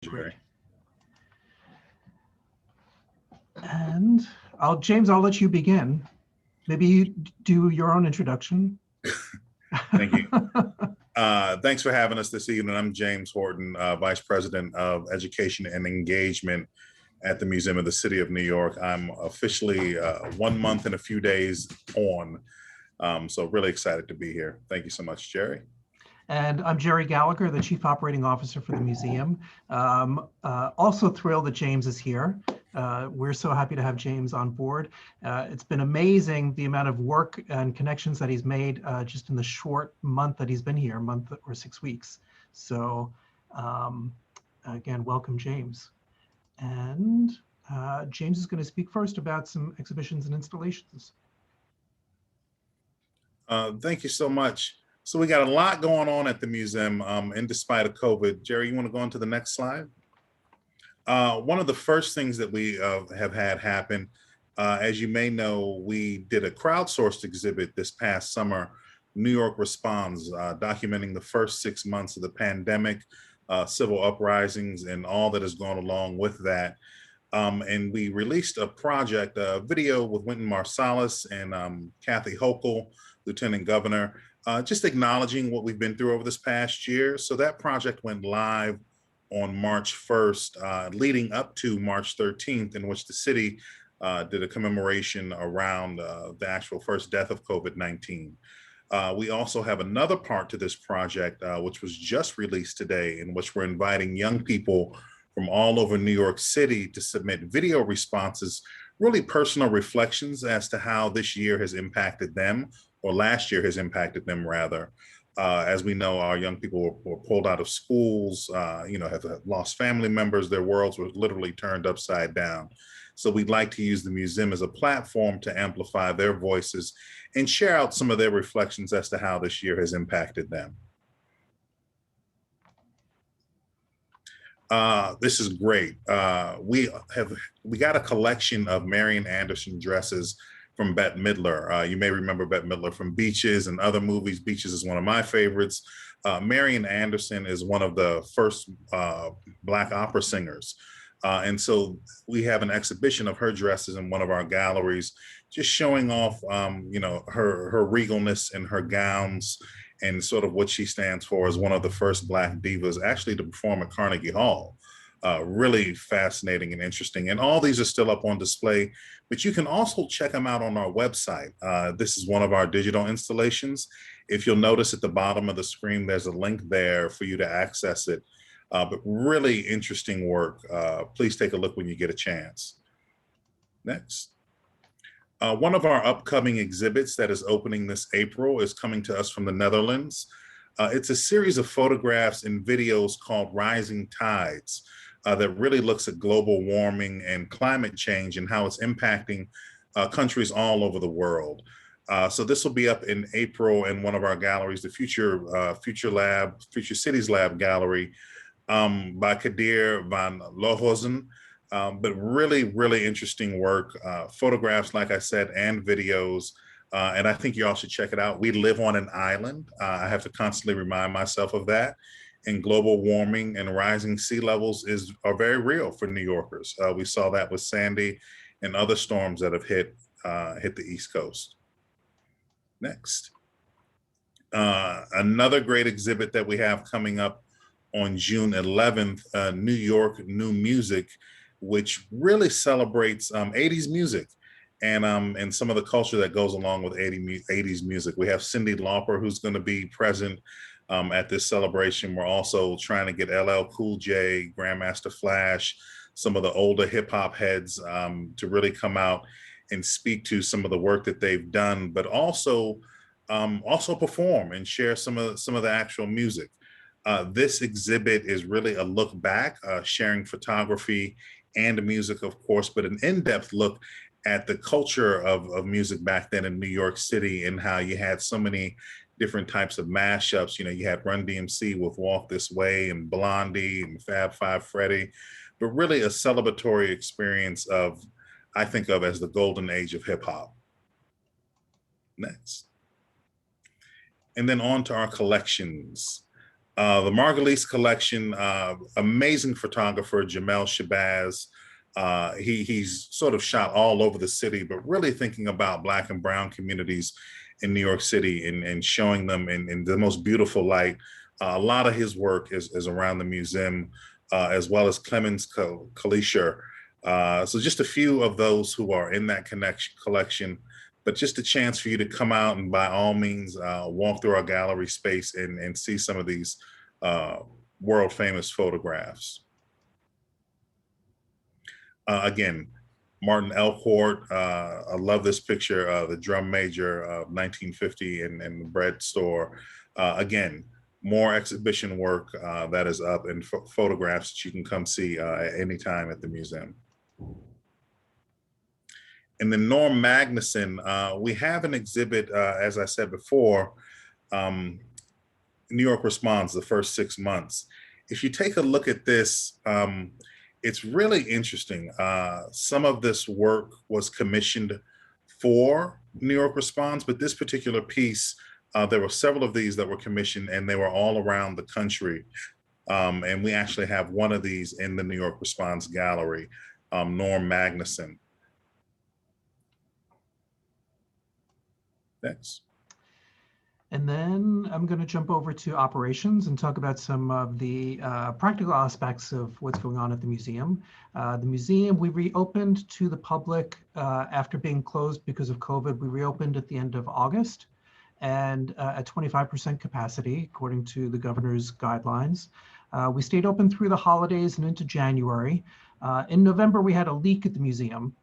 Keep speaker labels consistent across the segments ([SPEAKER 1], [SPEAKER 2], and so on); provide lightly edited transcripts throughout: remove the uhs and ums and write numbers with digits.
[SPEAKER 1] Great.
[SPEAKER 2] Jerry.
[SPEAKER 1] And James, I'll let you begin. Maybe you do your own introduction.
[SPEAKER 2] Thank you. Thanks for having us this evening. I'm James Horton, Vice President of Education and Engagement at the Museum of the City of New York. I'm officially 1 month and a few days on, so really excited to be here. Thank you so much, Jerry.
[SPEAKER 1] And I'm Jerry Gallagher, the Chief Operating Officer for the museum. Also thrilled that James is here. We're so happy to have James on board. It's been amazing the amount of work and connections that he's made just in the short month that he's been here, month or 6 weeks. So again, welcome, James. And James is going to speak first about some exhibitions and installations.
[SPEAKER 2] Thank you so much. So we got a lot going on at the museum, and despite of COVID. Jerry, you want to go on to the next slide? One of the first things that we have had happen, as you may know, we did a crowdsourced exhibit this past summer, New York Responds, documenting the first 6 months of the pandemic, civil uprisings, and all that has gone along with that. And we released a project, a video with Wynton Marsalis and Kathy Hochul, Lieutenant Governor, just acknowledging what we've been through over this past year. So that project went live on March 1st, leading up to March 13th, in which the city did a commemoration around the actual first death of COVID-19. We also have another part to this project, which was just released today, in which we're inviting young people from all over New York City to submit video responses, really personal reflections as to how this year has impacted them, or last year has impacted them rather. As we know, our young people were pulled out of schools, have lost family members, their worlds were literally turned upside down. So we'd like to use the museum as a platform to amplify their voices and share out some of their reflections as to how this year has impacted them. This is great. We got a collection of Marian Anderson dresses from Bette Midler. You may remember Bette Midler from Beaches and other movies. Beaches is one of my favorites. Marian Anderson is one of the first Black opera singers. And so we have an exhibition of her dresses in one of our galleries, just showing off, her regalness in her gowns and sort of what she stands for as one of the first Black divas actually to perform at Carnegie Hall. Really fascinating and interesting. And all these are still up on display, but you can also check them out on our website. This is one of our digital installations. If you'll notice at the bottom of the screen, there's a link there for you to access it. But really interesting work. Please take a look when you get a chance. Next. One of our upcoming exhibits that is opening this April is coming to us from the Netherlands. It's a series of photographs and videos called Rising Tides that really looks at global warming and climate change and how it's impacting countries all over the world. So this will be up in April in one of our galleries, the Future Cities Lab Gallery by Kadir van Lohuizen. But really, really interesting work, photographs, like I said, and videos. And I think you all should check it out. We live on an island. I have to constantly remind myself of that. And global warming and rising sea levels are very real for New Yorkers. We saw that with Sandy and other storms that have hit the East Coast. Next. Another great exhibit that we have coming up on June 11th, New York New Music, which really celebrates 80s music and some of the culture that goes along with 80s music. We have Cyndi Lauper, who's going to be present at this celebration. We're also trying to get LL Cool J, Grandmaster Flash, some of the older hip hop heads to really come out and speak to some of the work that they've done, but also perform and share some of the actual music. This exhibit is really a look back, sharing photography and music, of course, but an in-depth look at the culture of music back then in New York City and how you had so many different types of mashups. You had Run DMC with Walk This Way and Blondie and Fab Five Freddy, but really a celebratory experience I think of as the golden age of hip hop. Next. And then on to our collections. The Margulies collection, amazing photographer, Jamel Shabazz. He's sort of shot all over the city, but really thinking about Black and Brown communities in New York City and showing them in the most beautiful light. A lot of his work is around the museum, as well as Clemens Kalischer. So just a few of those who are in that collection, but just a chance for you to come out and by all means walk through our gallery space and see some of these world famous photographs. Again, Martin Elcourt, I love this picture, the drum major of 1950 in the bread store. Again, more exhibition work that is up and photographs that you can come see at any time at the museum. And then Norm Magnuson, we have an exhibit, as I said before, New York Responds, the first 6 months. If you take a look at this, it's really interesting. Some of this work was commissioned for New York Responds, but this particular piece, there were several of these that were commissioned and they were all around the country. And we actually have one of these in the New York Responds gallery, Norm Magnuson. Thanks.
[SPEAKER 1] And then I'm going to jump over to operations and talk about some of the practical aspects of what's going on at the museum. The museum, we reopened to the public after being closed because of COVID. We reopened at the end of August and at 25% capacity, according to the governor's guidelines. We stayed open through the holidays and into January. In November, we had a leak at the museum.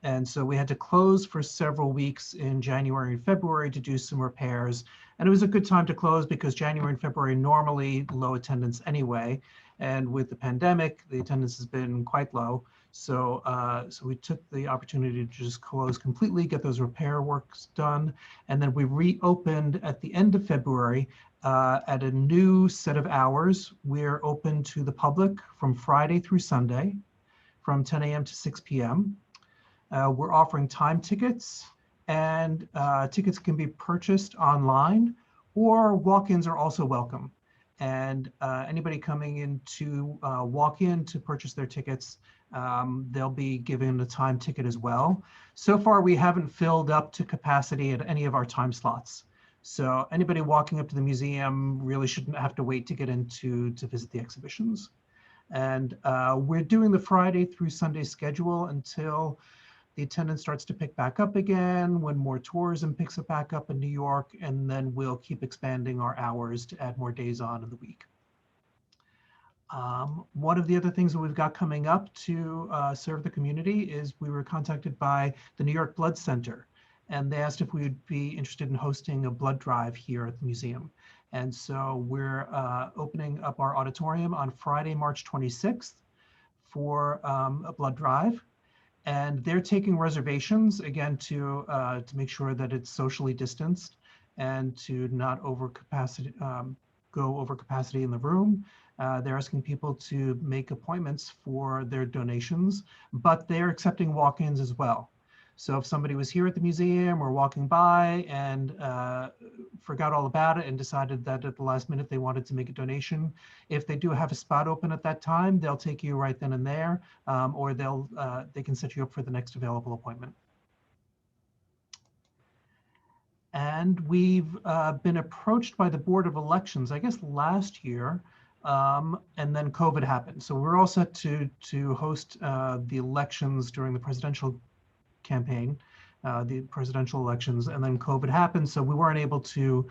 [SPEAKER 1] And so we had to close for several weeks in January and February to do some repairs. And it was a good time to close because January and February normally low attendance anyway. And with the pandemic, the attendance has been quite low. So, so we took the opportunity to just close completely, get those repair works done. And then we reopened at the end of February at a new set of hours. We're open to the public from Friday through Sunday from 10 a.m. to 6 p.m. We're offering time tickets, and tickets can be purchased online, or walk-ins are also welcome. And anybody coming in to walk in to purchase their tickets, they'll be given a time ticket as well. So far, we haven't filled up to capacity at any of our time slots. So anybody walking up to the museum really shouldn't have to wait to get in to visit the exhibitions. And we're doing the Friday through Sunday schedule until the attendance starts to pick back up again, when more tourism picks it back up in New York, and then we'll keep expanding our hours to add more days on in the week. One of the other things that we've got coming up to serve the community is we were contacted by the New York Blood Center, and they asked if we would be interested in hosting a blood drive here at the museum. And so we're opening up our auditorium on Friday, March 26th for a blood drive. And they're taking reservations, again, to make sure that it's socially distanced and to not go over capacity in the room. They're asking people to make appointments for their donations, but they're accepting walk-ins as well. So if somebody was here at the museum or walking by and forgot all about it and decided that at the last minute they wanted to make a donation, if they do have a spot open at that time, they'll take you right then and there, or they can set you up for the next available appointment. And we've been approached by the Board of Elections, I guess last year, and then COVID happened. So we're all set to host the elections during the presidential campaign, the presidential elections, and then COVID happened, so we weren't able to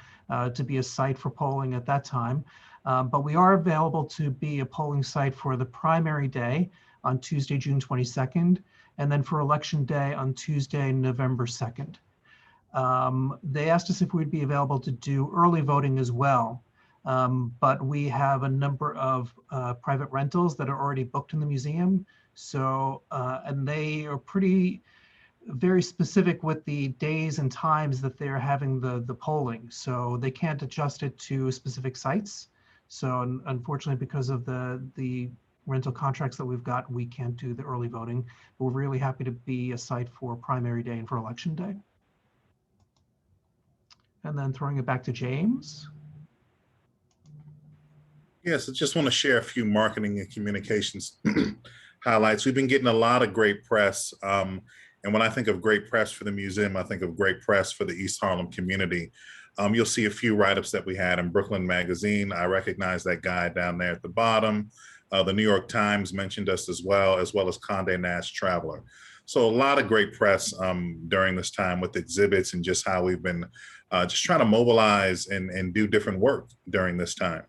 [SPEAKER 1] be a site for polling at that time. But we are available to be a polling site for the primary day on Tuesday, June 22nd, and then for election day on Tuesday, November 2nd. They asked us if we'd be available to do early voting as well. But we have a number of private rentals that are already booked in the museum. So, and they are very specific with the days and times that they're having the polling. So they can't adjust it to specific sites. So unfortunately, because of the rental contracts that we've got, we can't do the early voting. We're really happy to be a site for primary day and for election day. And then throwing it back to James.
[SPEAKER 2] Yes, I just want to share a few marketing and communications highlights. We've been getting a lot of great press. And when I think of great press for the museum, I think of great press for the East Harlem community. You'll see a few write-ups that we had in Brooklyn Magazine. I recognize that guy down there at the bottom. The New York Times mentioned us as well as Condé Nast Traveler. So a lot of great press during this time with exhibits and just how we've been just trying to mobilize and do different work during this time.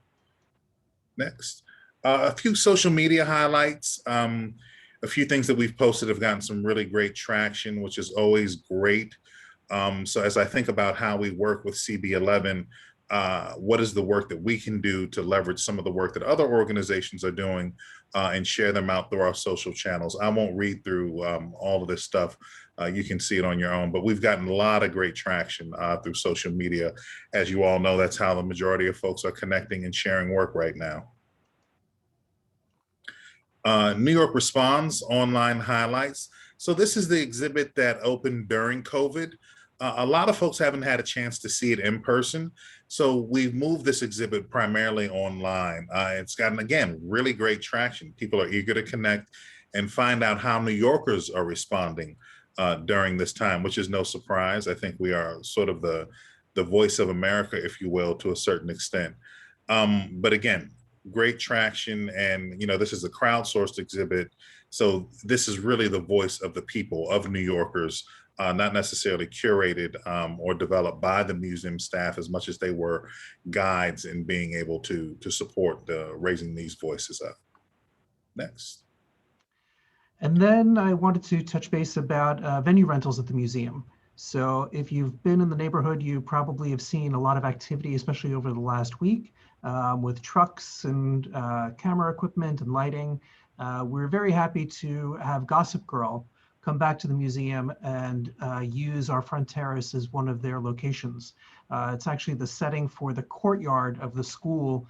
[SPEAKER 2] Next. A few social media highlights. A few things that we've posted have gotten some really great traction, which is always great. So as I think about how we work with CB11, what is the work that we can do to leverage some of the work that other organizations are doing and share them out through our social channels. I won't read through all of this stuff. You can see it on your own, but we've gotten a lot of great traction through social media. As you all know, that's how the majority of folks are connecting and sharing work right now. New York Responds online highlights. So this is the exhibit that opened during COVID. A lot of folks haven't had a chance to see it in person. So we've moved this exhibit primarily online. It's gotten, again, really great traction. People are eager to connect and find out how New Yorkers are responding during this time, which is no surprise. I think we are sort of the voice of America, if you will, to a certain extent. But again, great traction, and this is a crowdsourced exhibit, so this is really the voice of the people, of New Yorkers, not necessarily curated or developed by the museum staff as much as they were guides in being able to support raising these voices up. Next.
[SPEAKER 1] And then I wanted to touch base about venue rentals at the museum. So if you've been in the neighborhood, you probably have seen a lot of activity, especially over the last week, with trucks and camera equipment and lighting. We're very happy to have Gossip Girl come back to the museum and use our front terrace as one of their locations. It's actually the setting for the courtyard of the school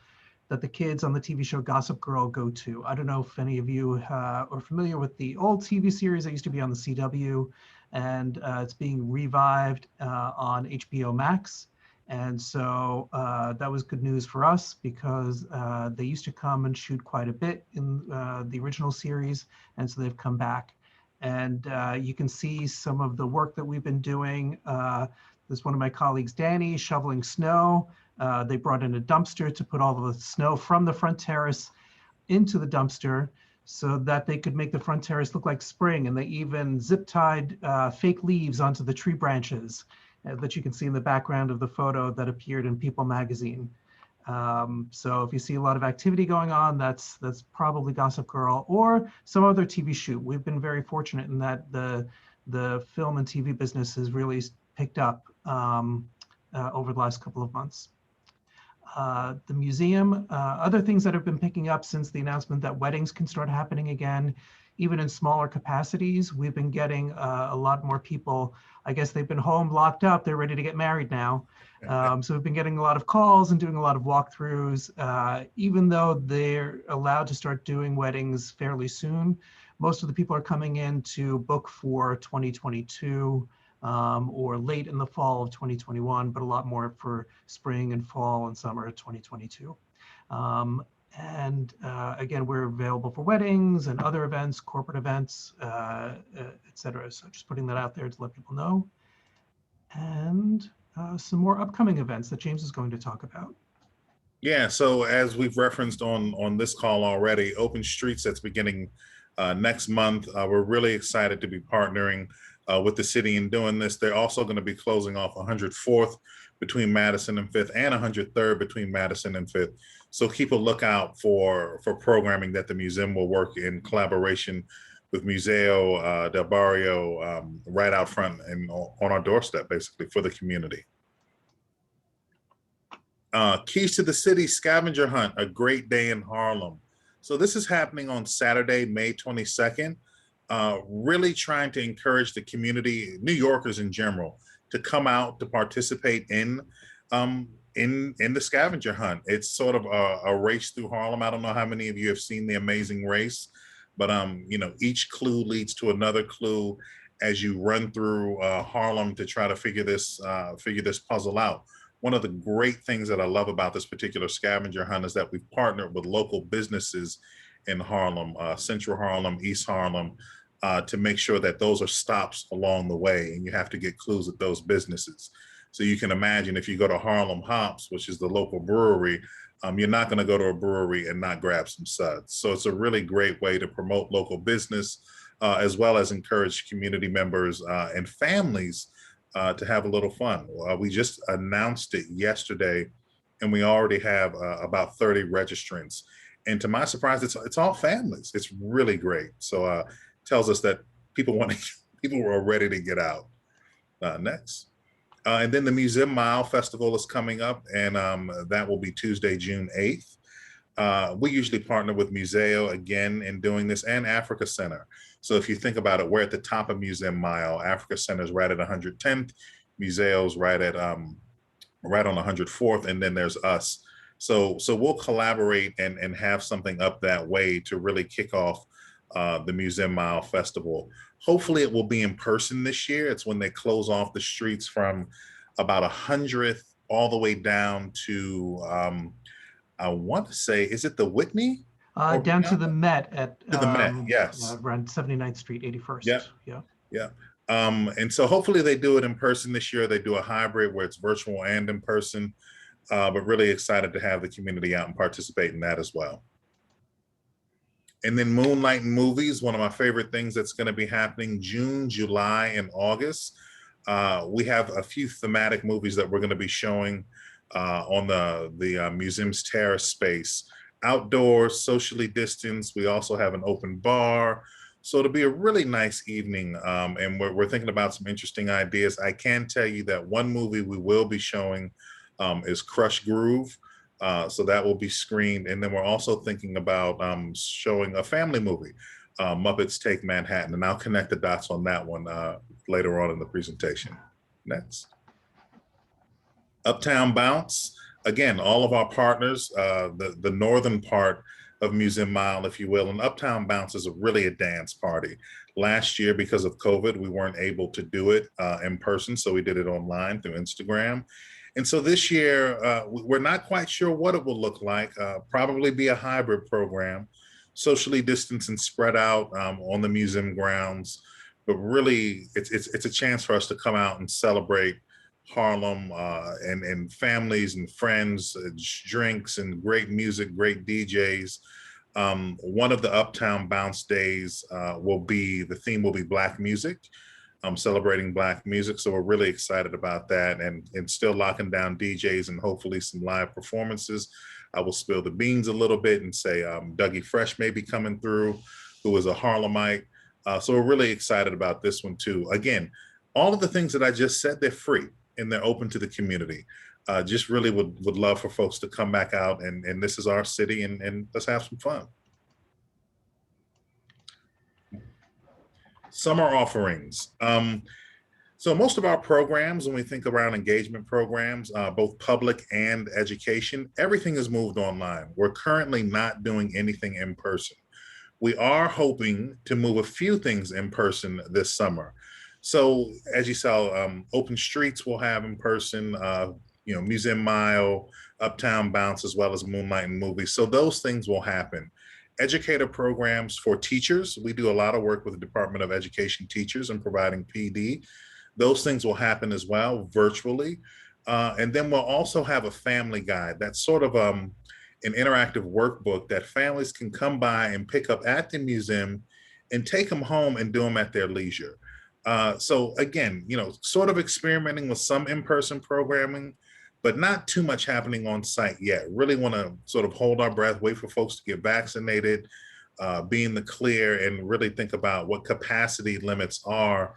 [SPEAKER 1] that the kids on the TV show Gossip Girl go to. I don't know if any of you are familiar with the old TV series that used to be on the CW, and it's being revived on HBO Max. And so that was good news for us because they used to come and shoot quite a bit in the original series, and so they've come back. And you can see some of the work that we've been doing. There's one of my colleagues, Danny, shoveling snow. They brought in a dumpster to put all of the snow from the front terrace into the dumpster so that they could make the front terrace look like spring. And they even zip tied fake leaves onto the tree branches that you can see in the background of the photo that appeared in People magazine. So if you see a lot of activity going on, that's probably Gossip Girl or some other TV shoot. We've been very fortunate in that the film and TV business has really picked up over the last couple of months. The museum, other things that have been picking up since the announcement that weddings can start happening again, even in smaller capacities. We've been getting a lot more people. I guess they've been home locked up. They're ready to get married now. So we've been getting a lot of calls and doing a lot of walkthroughs. Even though they're allowed to start doing weddings fairly soon, most of the people are coming in to book for 2022 or late in the fall of 2021, but a lot more for spring and fall and summer of 2022. Again, we're available for weddings and other events, corporate events, et cetera. So just putting that out there to let people know. And some more upcoming events that James is going to talk about.
[SPEAKER 2] Yeah, so as we've referenced on this call already, Open Streets that's beginning next month. We're really excited to be partnering with the city in doing this. They're also going to be closing off 104th between Madison and 5th and 103rd between Madison and 5th. So keep a lookout for programming that the museum will work in collaboration with Museo del Barrio right out front and on our doorstep, basically, for the community. Keys to the City Scavenger Hunt, a great day in Harlem. So this is happening on Saturday, May 22nd. Really trying to encourage the community, New Yorkers in general, to come out to participate in the scavenger hunt. It's sort of a race through Harlem. I don't know how many of you have seen The Amazing Race, but each clue leads to another clue as you run through Harlem to try to figure this puzzle out. one of the great things that I love about this particular scavenger hunt is that we've partnered with local businesses in Harlem, Central Harlem, East Harlem, to make sure that those are stops along the way, and you have to get clues at those businesses. So you can imagine if you go to Harlem Hops, which is the local brewery, you're not going to go to a brewery and not grab some suds. So it's a really great way to promote local business, as well as encourage community members and families to have a little fun. We just announced it yesterday, and we already have about 30 registrants. And to my surprise, it's all families. It's really great. So tells us that people want to, people are ready to get out. Next. And then the Museum Mile Festival is coming up, and that will be Tuesday, June 8th. We usually partner with Museo again in doing this, and Africa Center. So if you think about it, we're at the top of Museum Mile. Africa Center is right at 110th. Museo's right at right on 104th, and then there's us. So we'll collaborate and have something up that way to really kick off the Museum Mile Festival. Hopefully it will be in person this year. It's when they close off the streets from about 100th all the way down to, I want to say, is it the Whitney?
[SPEAKER 1] Down to the Met at
[SPEAKER 2] to the Met, yes.
[SPEAKER 1] Around 79th Street, 81st.
[SPEAKER 2] Yeah.
[SPEAKER 1] Yeah.
[SPEAKER 2] Yeah. And so hopefully they do it in person this year. They do a hybrid where it's virtual and in person, but really excited to have the community out and participate in that as well. And then Moonlight Movies, one of my favorite things that's going to be happening June, July, and August. We have a few thematic movies that we're going to be showing on the museum's terrace space. Outdoors, socially distanced. We also have an open bar. So it'll be a really nice evening, and we're thinking about some interesting ideas. I can tell you that one movie we will be showing is Crush Groove. So that will be screened. And then we're also thinking about showing a family movie, Muppets Take Manhattan. And I'll connect the dots on that one later on in the presentation. Next. Uptown Bounce. Again, all of our partners, the northern part of Museum Mile, if you will, and Uptown Bounce is really a dance party. Last year, because of COVID, we weren't able to do it in person, so we did it online through Instagram. And so this year, we're not quite sure what it will look like. Probably be a hybrid program, socially distanced and spread out on the museum grounds. But really, it's a chance for us to come out and celebrate Harlem and families and friends, drinks and great music, great DJs. One of the Uptown Bounce days the theme will be Black music. Celebrating Black music. So we're really excited about that and still locking down DJs and hopefully some live performances. I will spill the beans a little bit and say Dougie Fresh may be coming through, who is a Harlemite. So we're really excited about this one too. Again, all of the things that I just said, they're free and they're open to the community. Just really would love for folks to come back out and this is our city and let's have some fun. Summer offerings. So most of our programs, when we think around engagement programs, both public and education, everything is moved online. We're currently not doing anything in person. We are hoping to move a few things in person this summer. So as you saw, Open Streets will have in person, Museum Mile, Uptown Bounce, as well as Moonlight and Movies. So those things will happen. Educator programs for teachers. We do a lot of work with the Department of Education teachers and providing PD. Those things will happen as well virtually. And then we'll also have a family guide. That's sort of an interactive workbook that families can come by and pick up at the museum and take them home and do them at their leisure. So again, sort of experimenting with some in-person programming, but not too much happening on site yet. Really want to sort of hold our breath, wait for folks to get vaccinated, be in the clear, and really think about what capacity limits are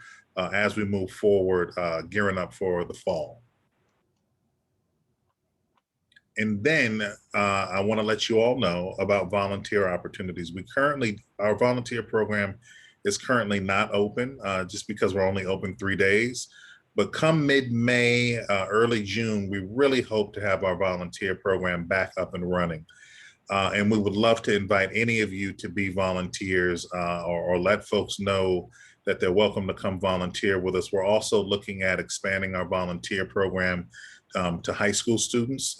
[SPEAKER 2] as we move forward, gearing up for the fall. And then I want to let you all know about volunteer opportunities. Our volunteer program is currently not open just because we're only open 3 days. But come mid-May, early June, we really hope to have our volunteer program back up and running. And we would love to invite any of you to be volunteers or let folks know that they're welcome to come volunteer with us. We're also looking at expanding our volunteer program to high school students,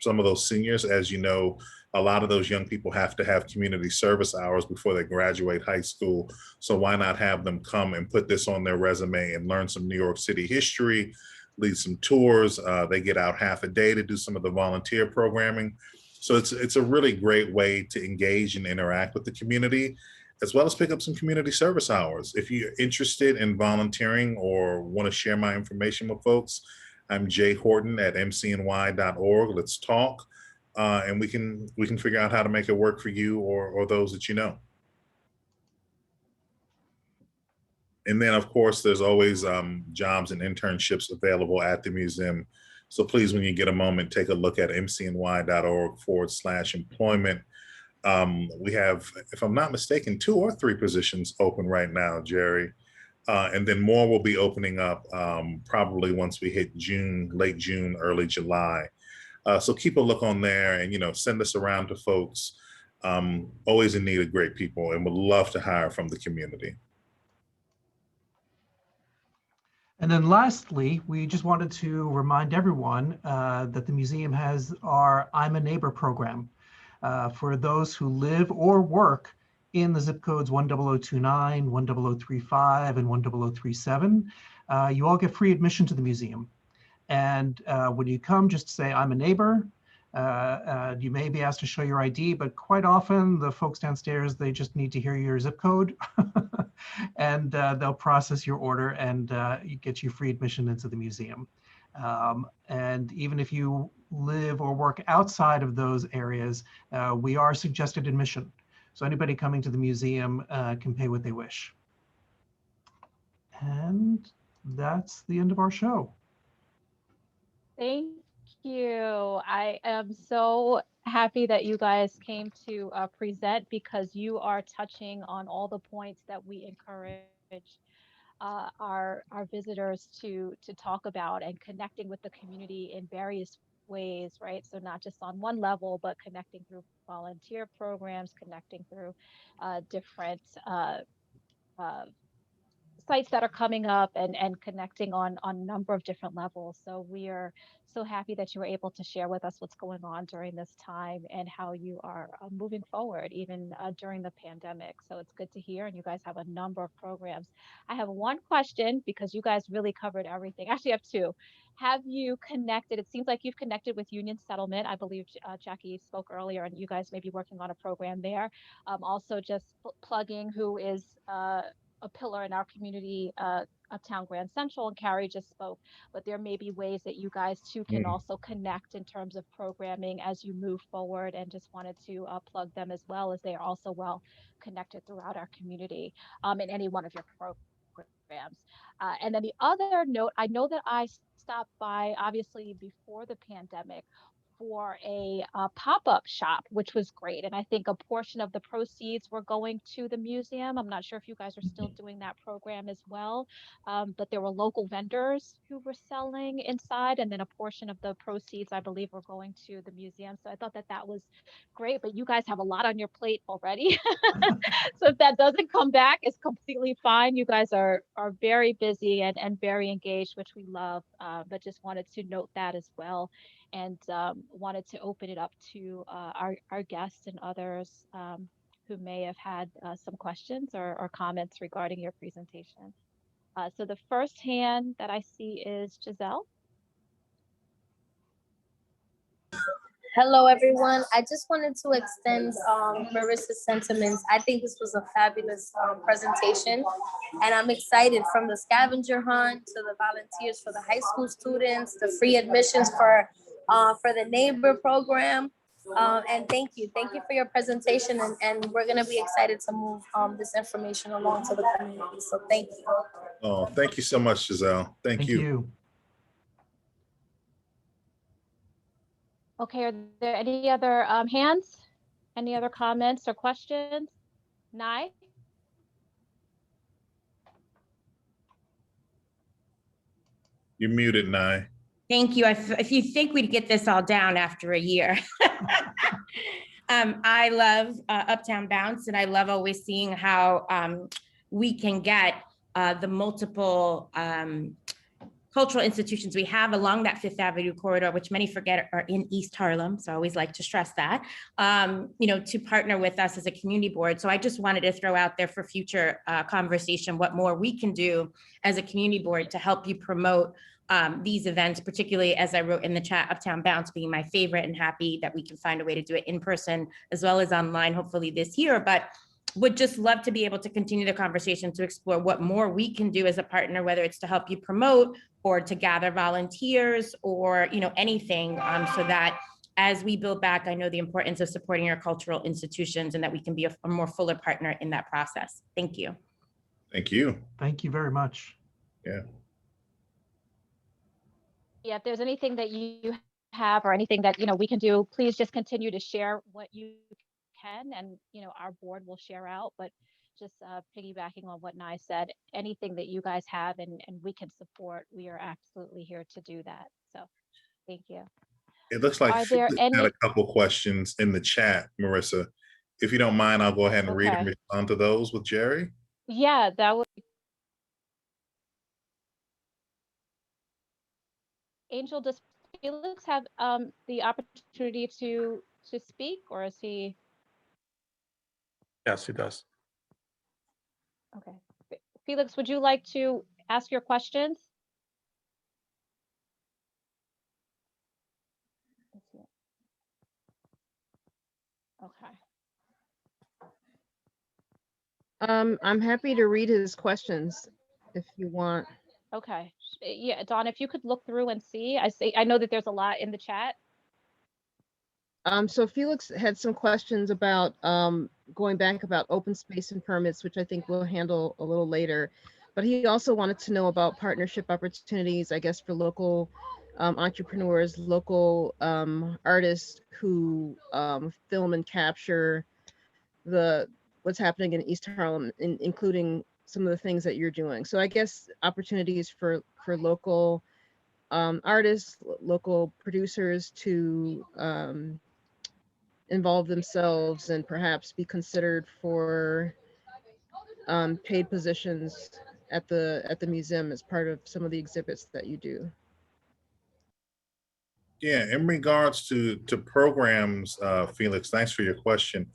[SPEAKER 2] some of those seniors. As you know, a lot of those young people have to have community service hours before they graduate high school. So why not have them come and put this on their resume and learn some New York City history, lead some tours. They get out half a day to do some of the volunteer programming. So it's a really great way to engage and interact with the community, as well as pick up some community service hours. If you're interested in volunteering or want to share my information with folks, I'm Jay Horton at mcny.org. Let's talk, and we can figure out how to make it work for you or those that you know. And then, of course, there's always jobs and internships available at the museum. So please, when you get a moment, take a look at mcny.org/employment. We have, if I'm not mistaken, 2 or 3 positions open right now, Jerry. And then more will be opening up probably once we hit June, late June, early July. So keep a look on there and, send us around to folks. Always in need of great people and would love to hire from the community.
[SPEAKER 1] And then lastly, we just wanted to remind everyone that the museum has our I'm a Neighbor program for those who live or work in the zip codes 10029, 10035, and 10037. You all get free admission to the museum. And when you come, just say, I'm a neighbor. You may be asked to show your ID, but quite often the folks downstairs, they just need to hear your zip code and they'll process your order and get you free admission into the museum. And even if you live or work outside of those areas, we are suggested admission. So anybody coming to the museum can pay what they wish. And that's the end of our show.
[SPEAKER 3] Thank you. I am so happy that you guys came to present, because you are touching on all the points that we encourage our visitors to talk about, and connecting with the community in various ways, right? So not just on one level, but connecting through volunteer programs, connecting through different sites that are coming up, and connecting on a number of different levels. So we are so happy that you were able to share with us what's going on during this time and how you are moving forward even during the pandemic. So it's good to hear, and you guys have a number of programs. I have one question, because you guys really covered everything. Actually, I have 2. Have you connected? It seems like you've connected with Union Settlement. I believe Jackie spoke earlier, and you guys may be working on a program there. Also, just plugging who is a pillar in our community, Uptown Grand Central, and Carrie just spoke, but there may be ways that you guys too can also connect in terms of programming as you move forward, and just wanted to plug them as well, as they are also well connected throughout our community in any one of your programs. And then the other note, I know that I stopped by obviously before the pandemic for a pop-up shop, which was great. And I think a portion of the proceeds were going to the museum. I'm not sure if you guys are still doing that program as well, but there were local vendors who were selling inside, and then a portion of the proceeds, I believe, were going to the museum. So I thought that that was great, but you guys have a lot on your plate already. So if that doesn't come back, it's completely fine. You guys are very busy and very engaged, which we love, but just wanted to note that as well. And wanted to open it up to our guests and others who may have had some questions or comments regarding your presentation. So the first hand that I see is Giselle.
[SPEAKER 4] Hello, everyone. I just wanted to extend Marissa's sentiments. I think this was a fabulous presentation, and I'm excited, from the scavenger hunt to the volunteers for the high school students, the free admissions for the neighbor program. And thank you for your presentation, and we're going to be excited to move this information along to the community. So thank you.
[SPEAKER 2] Oh, thank you so much, Giselle. Thank you.
[SPEAKER 3] Okay, are there any other hands? Any other comments or questions? Nye?
[SPEAKER 2] You're muted, Nye.
[SPEAKER 5] Thank you. If you think we'd get this all down after a year. I love Uptown Bounce, and I love always seeing how we can get the multiple cultural institutions we have along that Fifth Avenue corridor, which many forget are in East Harlem. So I always like to stress that, to partner with us as a community board. So I just wanted to throw out there for future conversation, what more we can do as a community board to help you promote these events, particularly as I wrote in the chat, Uptown Bounce being my favorite, and happy that we can find a way to do it in person as well as online, hopefully this year. But would just love to be able to continue the conversation to explore what more we can do as a partner, whether it's to help you promote or to gather volunteers or, anything, so that as we build back, I know the importance of supporting our cultural institutions and that we can be a more fuller partner in that process. Thank you.
[SPEAKER 2] Thank you.
[SPEAKER 1] Thank you very much.
[SPEAKER 2] Yeah.
[SPEAKER 3] Yeah, if there's anything that you have or anything that, we can do, please just continue to share what you can, and, our board will share out. But just piggybacking on what Nye said, anything that you guys have and we can support, we are absolutely here to do that. So thank you.
[SPEAKER 2] It looks like
[SPEAKER 3] Are there
[SPEAKER 2] Felix had
[SPEAKER 3] any?
[SPEAKER 2] a couple questions in the chat, Marissa. If you don't mind, I'll go ahead and read and
[SPEAKER 3] Okay.
[SPEAKER 2] respond to those with Jerry.
[SPEAKER 3] Yeah, that would. Angel, does Felix have the opportunity to speak, or is he?
[SPEAKER 6] Yes, he does.
[SPEAKER 3] Okay. Felix, would you like to ask your questions? Okay.
[SPEAKER 7] I'm happy to read his questions if you want.
[SPEAKER 3] Okay. Yeah, Dawn, if you could look through and see, I know that there's a lot in the chat.
[SPEAKER 7] So Felix had some questions about going back about open space and permits, which I think we'll handle a little later. But he also wanted to know about partnership opportunities, I guess, for local entrepreneurs, local artists who film and capture what's happening in East Harlem, including some of the things that you're doing. So I guess opportunities for local artists, local producers to involve themselves and perhaps be considered for paid positions at the museum as part of some of the exhibits that you do.
[SPEAKER 2] Yeah, in regards to programs, Felix, thanks for your question.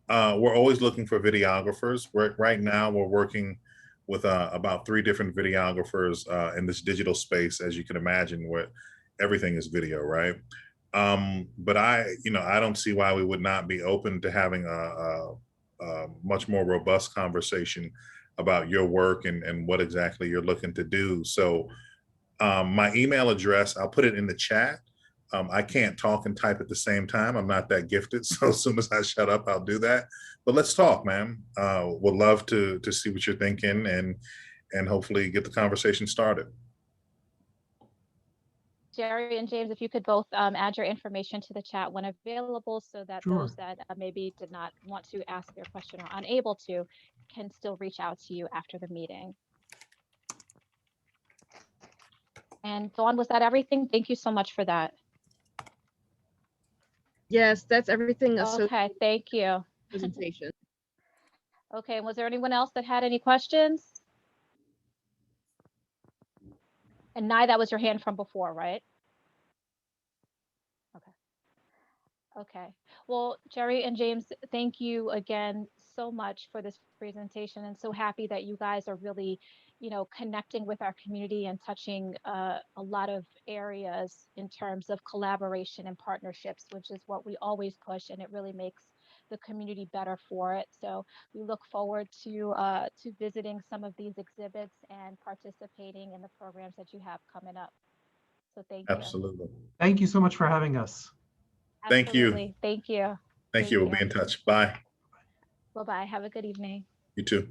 [SPEAKER 2] We're always looking for videographers. Right now, we're working with about 3 different videographers in this digital space, as you can imagine, where everything is video, right? But I don't see why we would not be open to having a much more robust conversation about your work and what exactly you're looking to do. So my email address, I'll put it in the chat. I can't talk and type at the same time. I'm not that gifted. So as soon as I shut up, I'll do that. But let's talk, man. Would love to see what you're thinking and hopefully get the conversation started.
[SPEAKER 3] Jerry and James, if you could both add your information to the chat when available, so that
[SPEAKER 1] Sure.
[SPEAKER 3] those that maybe did not want to ask their question or unable to can still reach out to you after the meeting. And Dawn, was that everything? Thank you so much for that.
[SPEAKER 7] Yes, that's everything.
[SPEAKER 3] Okay, thank you.
[SPEAKER 7] Presentation.
[SPEAKER 3] Okay, was there anyone else that had any questions? And Nye, that was your hand from before, right? Okay. Okay. Well, Jerry and James, thank you again so much for this presentation, and so happy that you guys are really, connecting with our community and touching a lot of areas in terms of collaboration and partnerships, which is what we always push, and it really makes the community better for it. So we look forward to visiting some of these exhibits and participating in the programs that you have coming up. So thank you.
[SPEAKER 2] Absolutely.
[SPEAKER 1] Thank you so much for having us.
[SPEAKER 2] Thank you.
[SPEAKER 3] Absolutely. Thank you.
[SPEAKER 2] Thank you. We'll be in touch. Bye.
[SPEAKER 3] Bye-bye. Have a good evening.
[SPEAKER 2] You too.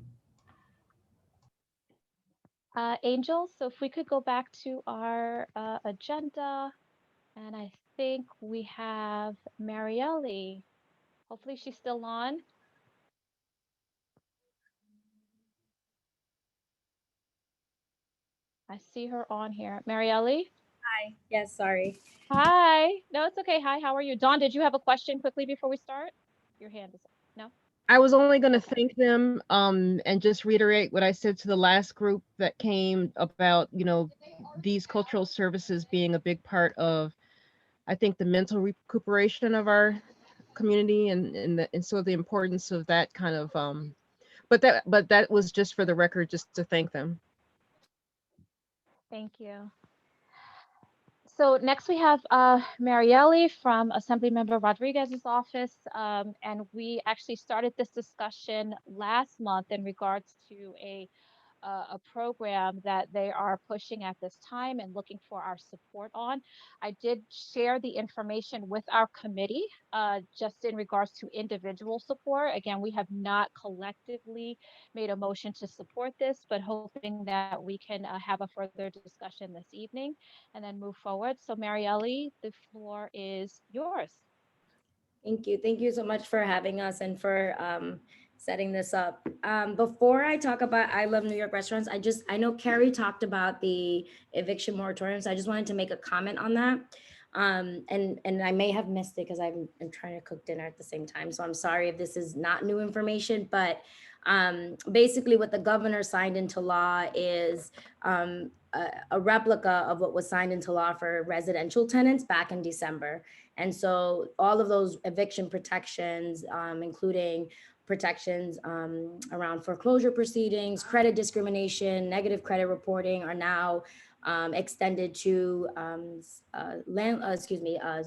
[SPEAKER 3] Angel, so if we could go back to our agenda, and I think we have Marielle. Hopefully she's still on. I see her on here. Marielle?
[SPEAKER 8] Hi. Yes, sorry.
[SPEAKER 3] Hi. No, it's okay. Hi, how are you? Dawn, did you have a question quickly before we start? Your hand is up. No?
[SPEAKER 7] I was only going to thank them and just reiterate what I said to the last group that came about, these cultural services being a big part of, I think, the mental recuperation of our community and so the importance of that kind of but that was just for the record, just to thank them.
[SPEAKER 3] Thank you. So next we have Marielle from Assemblymember Rodriguez's office. And we actually started this discussion last month in regards to a program that they are pushing at this time and looking for our support on. I did share the information with our committee just in regards to individual support. Again, we have not collectively made a motion to support this, but hoping that we can have a further discussion this evening and then move forward. So Marielle, the floor is yours.
[SPEAKER 8] Thank you. Thank you so much for having us and for setting this up. Before I talk about I Love New York Restaurants, I know Carrie talked about the eviction moratoriums. I just wanted to make a comment on that. And I may have missed it because I'm trying to cook dinner at the same time. So I'm sorry if this is not new information, but basically what the governor signed into law is a replica of what was signed into law for residential tenants back in December. And so all of those eviction protections, including protections around foreclosure proceedings, credit discrimination, negative credit reporting are now extended to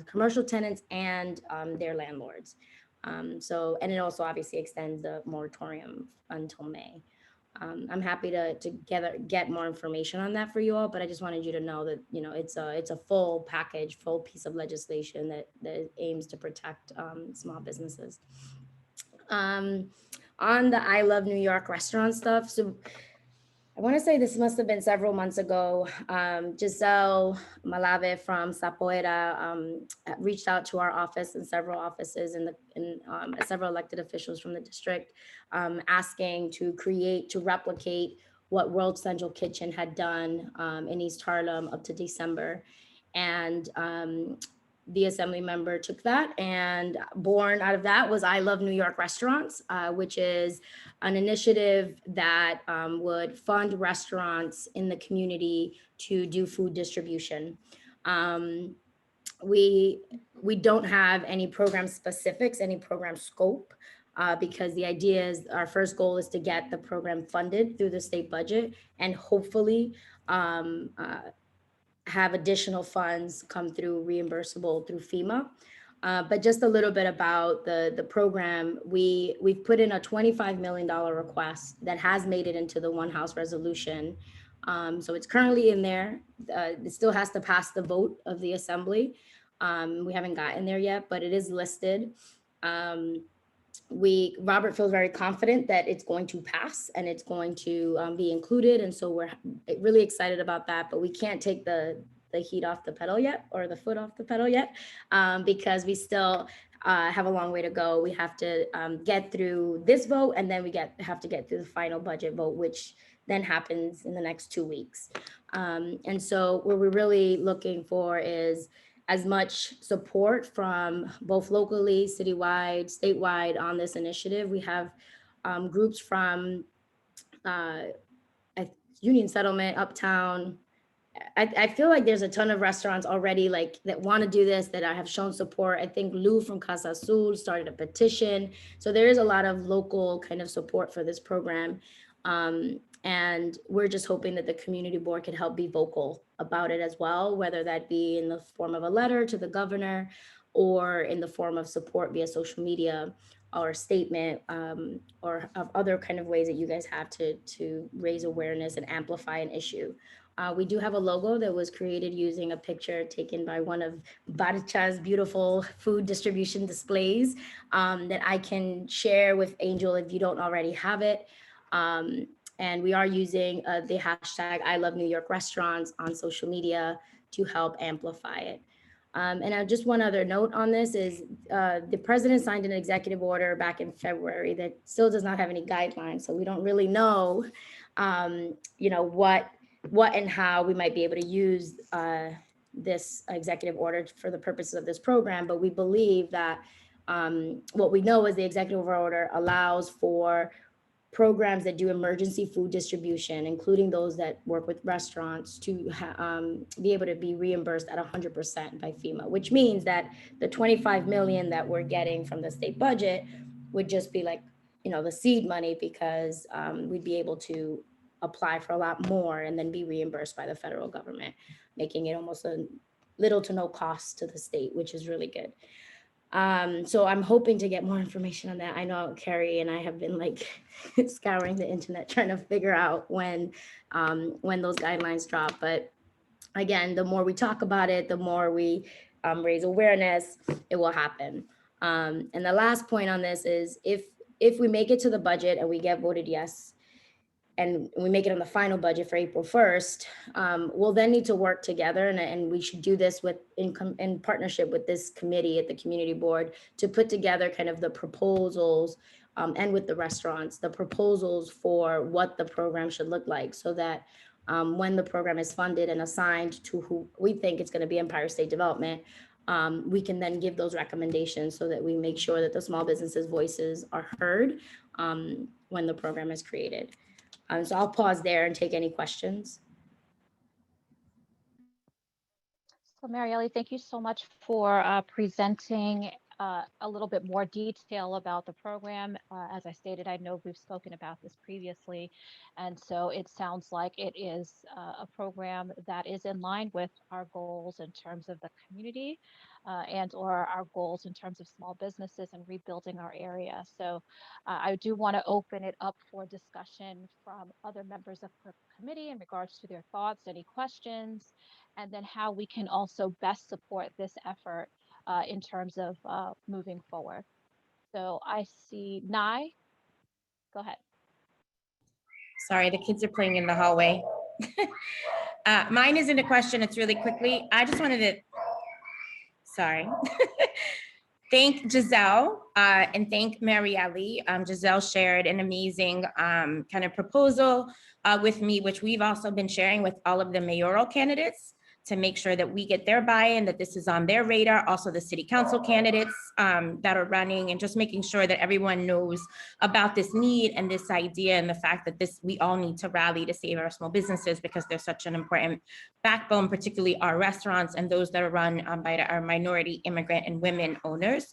[SPEAKER 8] commercial tenants and their landlords. And it also obviously extends the moratorium until May. I'm happy to get more information on that for you all, but I just wanted you to know that, it's a full package, full piece of legislation that aims to protect small businesses. On the I Love New York restaurant stuff, so I want to say this must have been several months ago. Giselle Malave from Sapoeira reached out to our office and several offices and several elected officials from the district, asking to replicate what World Central Kitchen had done in East Harlem up to December. And the assembly member took that, and born out of that was I Love New York Restaurants, which is an initiative that would fund restaurants in the community to do food distribution. We don't have any program specifics, any program scope, because the idea is our first goal is to get the program funded through the state budget and hopefully have additional funds come through reimbursable through FEMA. But just a little bit about the program, we've put in a $25 million request that has made it into the One House resolution. So it's currently in there. It still has to pass the vote of the assembly. We haven't gotten there yet, but it is listed. Robert feels very confident that it's going to pass and it's going to be included. And so we're really excited about that, but we can't take the heat off the pedal yet, or the foot off the pedal yet, because we still have a long way to go. We have to get through this vote, and then we have to get through the final budget vote, which then happens in the next 2 weeks. And so what we're really looking for is as much support from both locally, citywide, statewide on this initiative. We have groups from Union Settlement, Uptown. I feel like there's a ton of restaurants already that want to do this, that have shown support. I think Lou from Casa Azul started a petition. So there is a lot of local kind of support for this program. And we're just hoping that the community board could help be vocal about it as well, whether that be in the form of a letter to the governor or in the form of support via social media or statement, or of other kind of ways that you guys have to raise awareness and amplify an issue. We do have a logo that was created using a picture taken by one of Barcha's beautiful food distribution displays that I can share with Angel if you don't already have it. And we are using the hashtag I Love New York Restaurants on social media to help amplify it. And just one other note on this is the president signed an executive order back in February that still does not have any guidelines. So we don't really know, what and how we might be able to use this executive order for the purposes of this program. But we believe that what we know is the executive order allows for programs that do emergency food distribution, including those that work with restaurants, to be able to be reimbursed at 100% by FEMA, which means that the 25 million that we're getting from the state budget would just be like, the seed money, because we'd be able to apply for a lot more and then be reimbursed by the federal government, making it almost a little to no cost to the state, which is really good. So I'm hoping to get more information on that. I know Carrie and I have been like scouring the internet trying to figure out when those guidelines drop. But again, the more we talk about it, the more we raise awareness, it will happen. And the last point on this is if we make it to the budget and we get voted yes, and we make it on the final budget for April 1st, we'll then need to work together, and we should do this in partnership with this committee at the community board to put together kind of the proposals, and with the restaurants, the proposals for what the program should look like, so that when the program is funded and assigned to who we think it's going to be, Empire State Development, we can then give those recommendations so that we make sure that the small businesses' voices are heard when the program is created. So I'll pause there and take any questions.
[SPEAKER 3] So Marielle, thank you so much for presenting a little bit more detail about the program. As I stated, I know we've spoken about this previously, and so it sounds like it is a program that is in line with our goals in terms of the community and or our goals in terms of small businesses and rebuilding our area. So I do want to open it up for discussion from other members of the committee in regards to their thoughts, any questions, and then how we can also best support this effort in terms of moving forward. So I see Nye, go ahead.
[SPEAKER 5] Sorry, the kids are playing in the hallway. Mine isn't a question, it's really quickly. I just wanted to, sorry. Thank Giselle and thank Marielle. Giselle shared an amazing kind of proposal with me, which we've also been sharing with all of the mayoral candidates to make sure that we get their buy-in, that this is on their radar, also the city council candidates that are running, and just making sure that everyone knows about this need and this idea and the fact that we all need to rally to save our small businesses, because they're such an important backbone, particularly our restaurants and those that are run by our minority, immigrant, and women owners.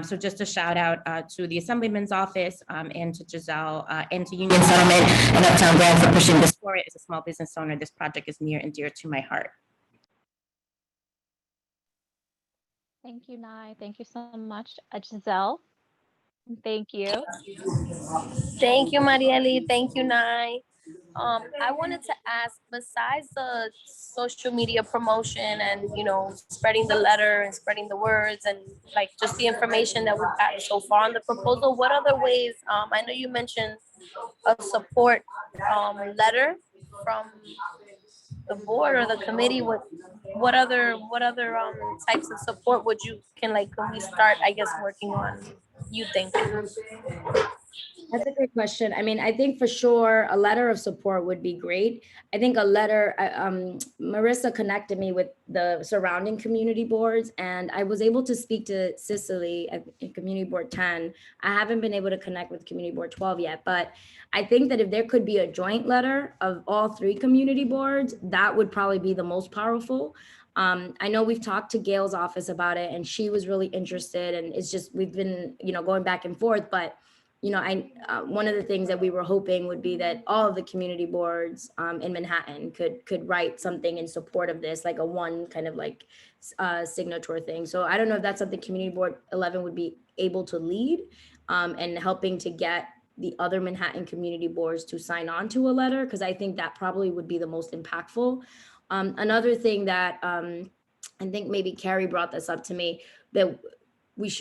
[SPEAKER 5] So just a shout out to the Assemblyman's office and to Giselle and to Union Settlement and Uptown Grand for pushing this forward. As a small business owner, this project is near and dear to my heart.
[SPEAKER 3] Thank you, Nye. Thank you so much, Giselle. Thank you.
[SPEAKER 4] Thank you, Marielle. Thank you, Nye. I wanted to ask, besides the social media promotion and, spreading the letter and spreading the words and like just the information that we've gotten so far on the proposal, what other ways, I know you mentioned a support letter from the board or the committee, what other types of support can we start, I guess, working on, you think?
[SPEAKER 8] That's a great question. I mean, I think for sure a letter of support would be great. I think a letter, Marissa connected me with the surrounding community boards, and I was able to speak to Cicely at Community Board 10. I haven't been able to connect with Community Board 12 yet, but I think that if there could be a joint letter of all three community boards, that would probably be the most powerful. I know we've talked to Gail's office about it, and she was really interested, and it's just, we've been, going back and forth, but one of the things that we were hoping would be that all of the community boards in Manhattan could write something in support of this, like a one kind of like signature thing. So I don't know if that's something Community Board 11 would be able to lead, and helping to get the other Manhattan community boards to sign on to a letter, because I think that probably would be the most impactful. Another thing that I think maybe Carrie brought this up to me, that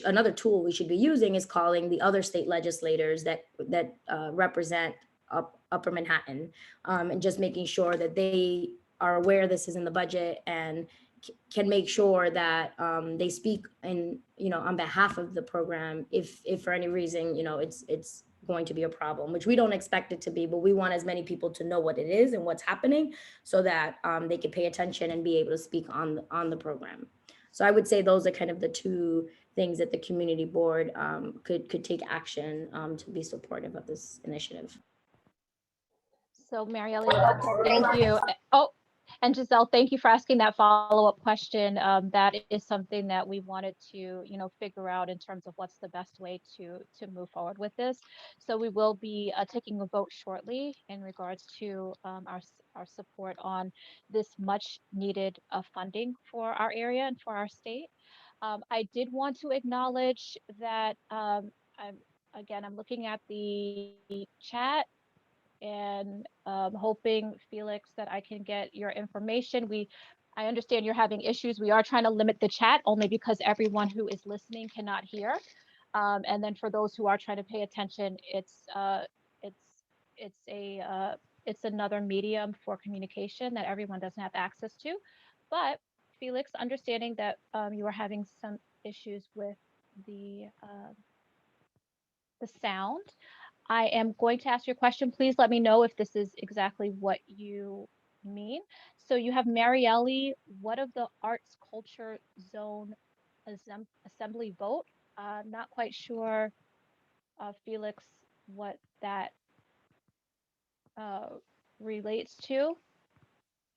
[SPEAKER 8] another tool we should be using is calling the other state legislators that represent Upper Manhattan, and just making sure that they are aware this is in the budget and can make sure that they speak on behalf of the program if for any reason it's going to be a problem, which we don't expect it to be, but we want as many people to know what it is and what's happening so that they can pay attention and be able to speak on the program. So I would say those are kind of the two things that the community board could take action to be supportive of this initiative.
[SPEAKER 3] So Mary Elliott, thank you. Oh, and Giselle, thank you for asking that follow-up question. That is something that we wanted to, figure out in terms of what's the best way to move forward with this. So we will be taking a vote shortly in regards to our support on this much needed funding for our area and for our state. I did want to acknowledge that I'm looking at the chat and hoping, Felix, that I can get your information. I understand you're having issues. We are trying to limit the chat only because everyone who is listening cannot hear. And then for those who are trying to pay attention, it's another medium for communication that everyone doesn't have access to. But Felix, understanding that you are having some issues with the sound, I am going to ask your question. Please let me know if this is exactly what you mean. So you have Marielle, what of the arts culture zone assembly vote? Not quite sure, Felix, what that relates to.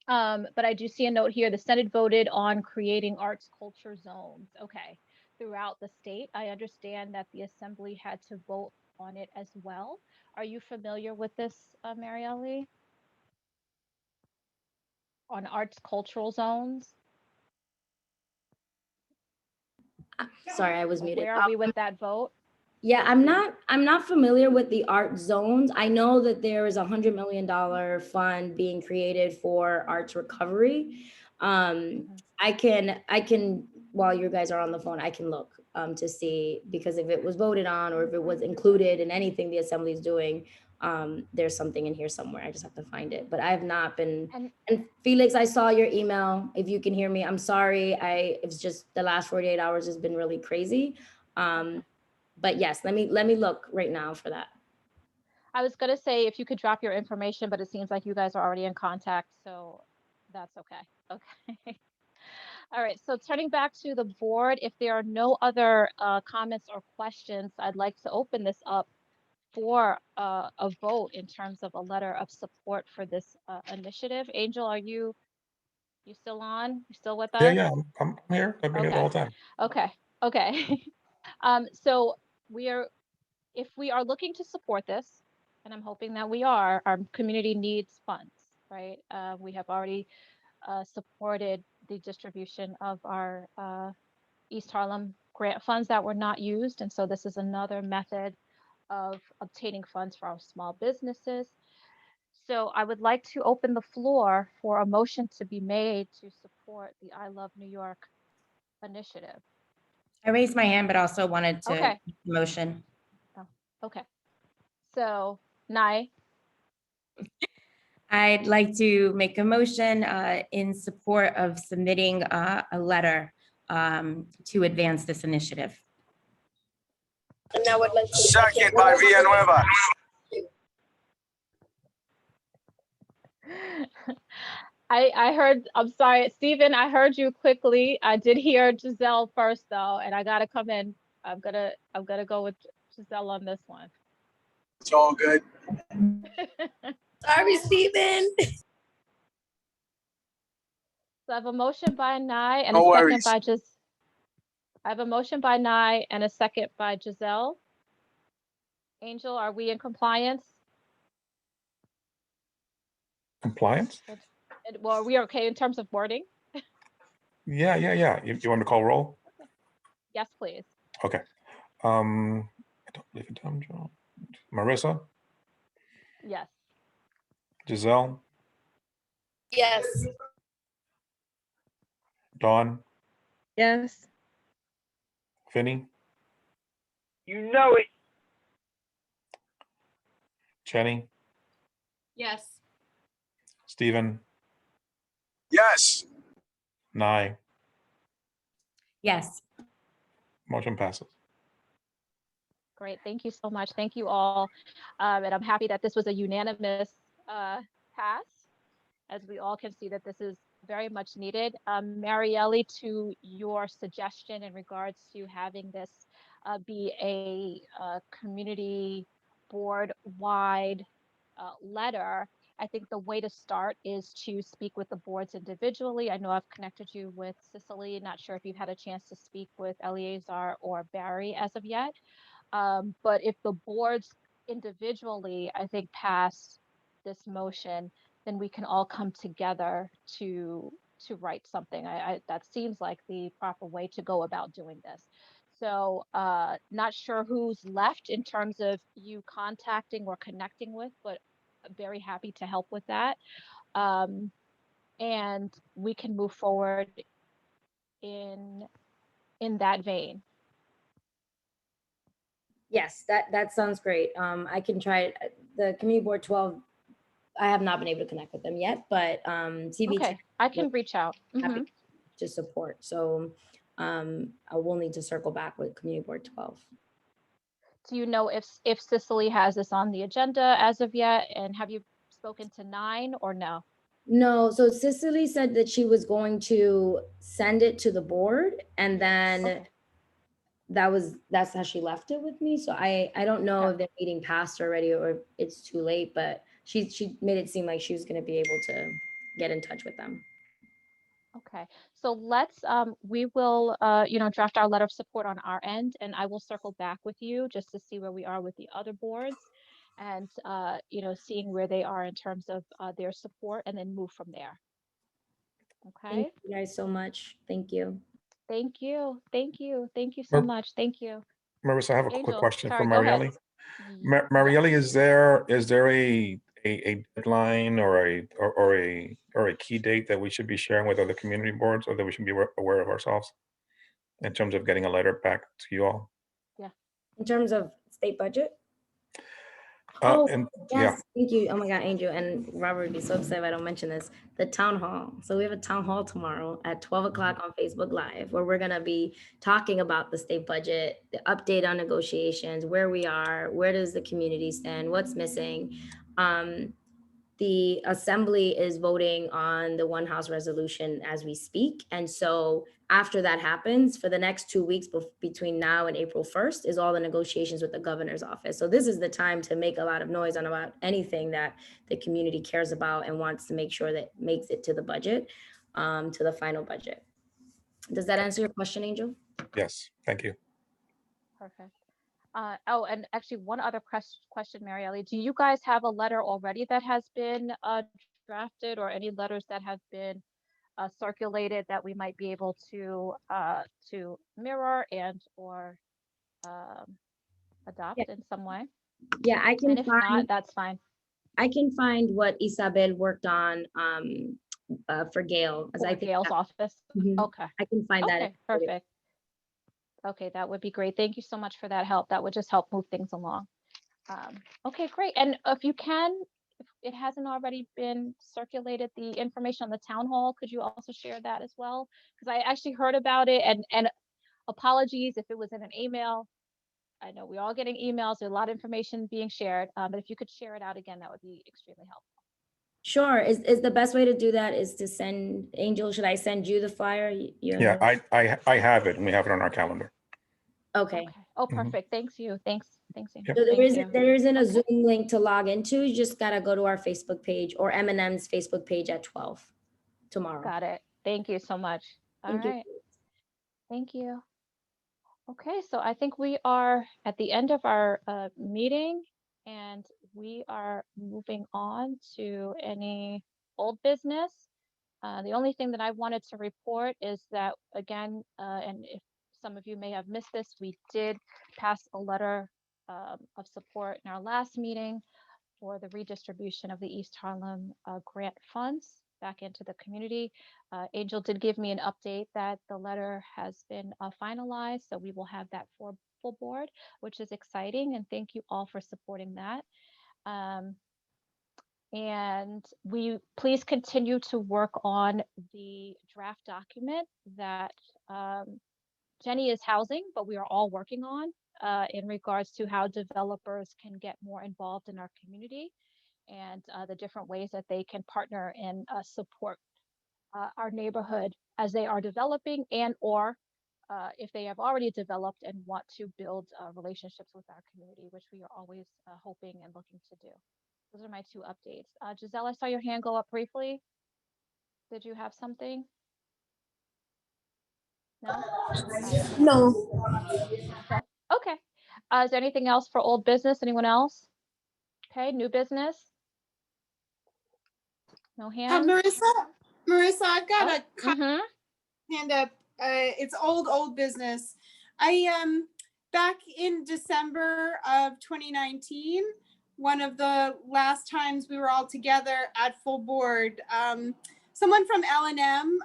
[SPEAKER 3] But I do see a note here. The Senate voted on creating arts culture zones. Okay, throughout the state. I understand that the assembly had to vote on it as well. Are you familiar with this, Marielle? On arts cultural zones?
[SPEAKER 8] Sorry, I was muted.
[SPEAKER 3] Where are we with that vote?
[SPEAKER 8] Yeah, I'm not familiar with the art zones. I know that there is $100 million fund being created for arts recovery. I can, while you guys are on the phone, I can look to see, because if it was voted on or if it was included in anything the assembly is doing, there's something in here somewhere. I just have to find it. But I have not been. And Felix, I saw your email. If you can hear me, I'm sorry. It's just the last 48 hours has been really crazy. But yes, let me look right now for that.
[SPEAKER 3] I was gonna say if you could drop your information, but it seems like you guys are already in contact, so that's okay. Okay. All right, so turning back to the board, if there are no other comments or questions, I'd like to open this up for a vote in terms of a letter of support for this initiative. Angel, are you still on? You still with us?
[SPEAKER 6] Yeah, I'm here. I've been here the whole time.
[SPEAKER 3] Okay. So if we are looking to support this, and I'm hoping that we are, our community needs funds, right? We have already supported the distribution of our East Harlem grant funds that were not used. And so this is another method of obtaining funds for our small businesses. So I would like to open the floor for a motion to be made to support the I Love New York initiative.
[SPEAKER 5] I raised my hand, but also wanted to
[SPEAKER 3] Okay.
[SPEAKER 5] motion.
[SPEAKER 3] Oh, okay. So, Nye.
[SPEAKER 5] I'd like to make a motion in support of submitting a letter to advance this initiative.
[SPEAKER 4] And I would like to
[SPEAKER 9] Second by Villanueva.
[SPEAKER 3] I heard, I'm sorry, Stephen, I heard you quickly. I did hear Giselle first though, and I gotta come in. I'm gonna go with Giselle on this one.
[SPEAKER 9] It's all good.
[SPEAKER 4] Sorry, Stephen.
[SPEAKER 3] So I have a motion by Nye and
[SPEAKER 9] No
[SPEAKER 3] a second
[SPEAKER 9] worries.
[SPEAKER 3] by I have a motion by Nye and a second by Giselle. Angel, are we in compliance?
[SPEAKER 6] Compliance?
[SPEAKER 3] Well, are we okay in terms of wording?
[SPEAKER 6] Yeah. You want to call roll?
[SPEAKER 3] Yes, please.
[SPEAKER 6] Okay. I don't believe in time, John. Marissa,
[SPEAKER 3] Yes.
[SPEAKER 6] Giselle,
[SPEAKER 4] Yes.
[SPEAKER 6] Dawn,
[SPEAKER 7] Yes.
[SPEAKER 6] Vinny,
[SPEAKER 9] You know it.
[SPEAKER 6] Jenny,
[SPEAKER 10] Yes.
[SPEAKER 6] Stephen,
[SPEAKER 9] Yes.
[SPEAKER 6] Nye.
[SPEAKER 5] Yes.
[SPEAKER 6] Motion passes.
[SPEAKER 3] Great, thank you so much. Thank you all. And I'm happy that this was a unanimous pass, as we all can see that this is very much needed. Marielle, to your suggestion in regards to having this be a community board-wide letter, I think the way to start is to speak with the boards individually. I know I've connected you with Cicely. Not sure if you've had a chance to speak with Eleazar or Barry as of yet. But if the boards individually, I think, pass this motion, then we can all come together to write something. That seems like the proper way to go about doing this. So not sure who's left in terms of you contacting or connecting with, but very happy to help with that. And we can move forward in that vein.
[SPEAKER 8] Yes, that sounds great. I can try it. The community board 12, I have not been able to connect with them yet, but CB10
[SPEAKER 3] Okay, I can reach out.
[SPEAKER 8] happy to support. So I will need to circle back with community board 12.
[SPEAKER 3] Do you know if Cicely has this on the agenda as of yet? And have you spoken to 9 or no?
[SPEAKER 8] No, so Cicely said that she was going to send it to the board, and then
[SPEAKER 3] Okay.
[SPEAKER 8] that's how she left it with me. So I don't know
[SPEAKER 3] Okay.
[SPEAKER 8] if the meeting passed already or if it's too late, but she made it seem like she was going to be able to get in touch with them.
[SPEAKER 3] Okay, so let's we will draft our letter of support on our end, and I will circle back with you just to see where we are with the other boards, and seeing where they are in terms of their support, and then move from there.
[SPEAKER 8] Thank
[SPEAKER 3] Okay.
[SPEAKER 8] you guys so much. Thank you.
[SPEAKER 3] Thank you. Thank you. Thank you so
[SPEAKER 6] Mar-
[SPEAKER 3] much. Thank you.
[SPEAKER 6] Marissa, I have a quick
[SPEAKER 3] Angel,
[SPEAKER 6] question for
[SPEAKER 3] sorry, go ahead.
[SPEAKER 6] Marielle.
[SPEAKER 3] Yes.
[SPEAKER 6] Marielle, is there a deadline or a key date that we should be sharing with other community boards, or that we should be aware of ourselves in terms of getting a letter back to you all?
[SPEAKER 3] Yeah.
[SPEAKER 8] In terms of state budget?
[SPEAKER 6] And
[SPEAKER 8] Yes,
[SPEAKER 6] yeah,
[SPEAKER 8] thank you. Oh my God, Angel and Robert would be so upset if I don't mention this. The town hall. So we have a town hall tomorrow at 12 o'clock on Facebook Live, where we're gonna be talking about the state budget, the update on negotiations, where we are, where does the community stand, what's missing. The assembly is voting on the one house resolution as we speak. And so after that happens, for the next 2 weeks between now and April 1st is all the negotiations with the governor's office. So this is the time to make a lot of noise on about anything that the community cares about and wants to make sure that makes it to the budget, to the final budget. Does that answer your question, Angel?
[SPEAKER 6] yes, thank you.
[SPEAKER 3] Perfect. Oh, and actually one other question, Marielle, do you guys have a letter already that has been drafted, or any letters that have been circulated that we might be able to mirror and or adopt
[SPEAKER 8] Yeah.
[SPEAKER 3] in some way?
[SPEAKER 8] Yeah, I can
[SPEAKER 3] And if
[SPEAKER 8] find,
[SPEAKER 3] not, that's fine.
[SPEAKER 8] I can find what Isabel worked on for Gail, as I
[SPEAKER 3] For
[SPEAKER 8] think
[SPEAKER 3] Gail's office?
[SPEAKER 8] Mhm.
[SPEAKER 3] Okay.
[SPEAKER 8] I can find that.
[SPEAKER 3] Okay, perfect. Okay, that would be great. Thank you so much for that help. That would just help move things along. Okay, great. And if you can, if it hasn't already been circulated, the information on the town hall, could you also share that as well? Because I actually heard about it, and apologies if it was in an email. I know we're all getting emails, there's a lot of information being shared, but if you could share it out again, that would be extremely helpful.
[SPEAKER 8] Sure. Is the best way to do that is to send Angel? Should I send you the flyer?
[SPEAKER 6] Yeah, I have it, and we have it on our calendar.
[SPEAKER 8] Okay.
[SPEAKER 3] Oh,
[SPEAKER 6] Mhm.
[SPEAKER 3] perfect. Thanks, Angel.
[SPEAKER 6] Yep.
[SPEAKER 8] So
[SPEAKER 3] Thank you.
[SPEAKER 8] there isn't a
[SPEAKER 3] Okay.
[SPEAKER 8] Zoom link to log into. You just gotta go to our Facebook page or M&M's Facebook page at 12 tomorrow.
[SPEAKER 3] Got it. Thank you so much. All
[SPEAKER 8] Thank you.
[SPEAKER 3] right. Thank you. Okay, so I think we are at the end of our meeting, and we are moving on to any old business. The only thing that I wanted to report is that, again, and if some of you may have missed this, we did pass a letter of support in our last meeting for the redistribution of the East Harlem grant funds back into the community. Angel did give me an update that the letter has been finalized, so we will have that for full board, which is exciting, and thank you all for supporting that. And we please continue to work on the draft document that Jenny is housing, but we are all working on in regards to how developers can get more involved in our community, and the different ways that they can partner and support our neighborhood as they are developing, and or if they have already developed and want to build relationships with our community, which we are always hoping and looking to do. Those are my two updates. Giselle, I saw your hand go up briefly. Did you have something? No?
[SPEAKER 4] No.
[SPEAKER 3] No? Okay. Is there anything else for old business? Anyone else? Okay, new business? No hands?
[SPEAKER 10] Marissa, I've got a
[SPEAKER 3] Mm-hmm.
[SPEAKER 10] hand up. It's old business. I back in December of 2019, one of the last times we were all together at full board, someone from L&M,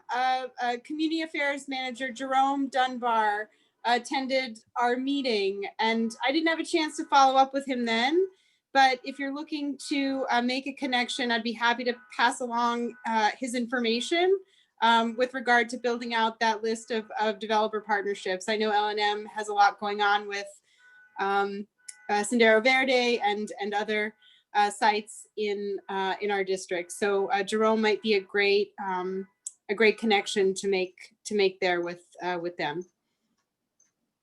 [SPEAKER 10] community affairs manager Jerome Dunbar, attended our meeting, and I didn't have a chance to follow up with him then. But if you're looking to make a connection, I'd be happy to pass along his information with regard to building out that list of developer partnerships. I know L&M has a lot going on with Sendero Verde and other sites in our district. So Jerome might be a great connection to make there with them.